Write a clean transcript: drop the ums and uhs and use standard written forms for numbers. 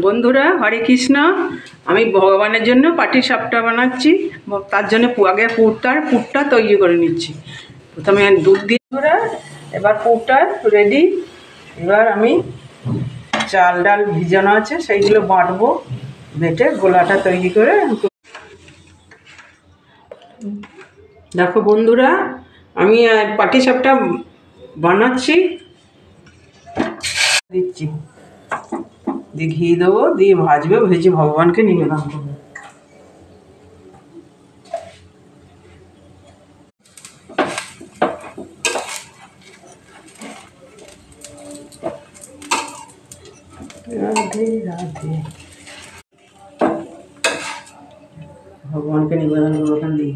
বন্ধুরা হরে কৃষ্ণ। আমি ভগবানের জন্য পাটিসাপটা বানাচ্ছি। তার জন্য আগে পুরটা তৈরি করে নিচ্ছি। প্রথমে দুধ দিয়ে এবার পুরটা রেডি। এবার আমি চাল ডাল ভিজানো আছে সেইগুলো বাটবো, বেটে গোলাটা তৈরি করে। দেখো বন্ধুরা, আমি পাটিসাপটা বানাচ্ছি, দিচ্ছি দিয়ে ঘি দেবো, দিয়ে ভাজবে, ভেজে ভগবানকে নিবেদন করবো। রাধে রাধে, ভগবানকে নিবেদন করবো ওখান দিয়ে।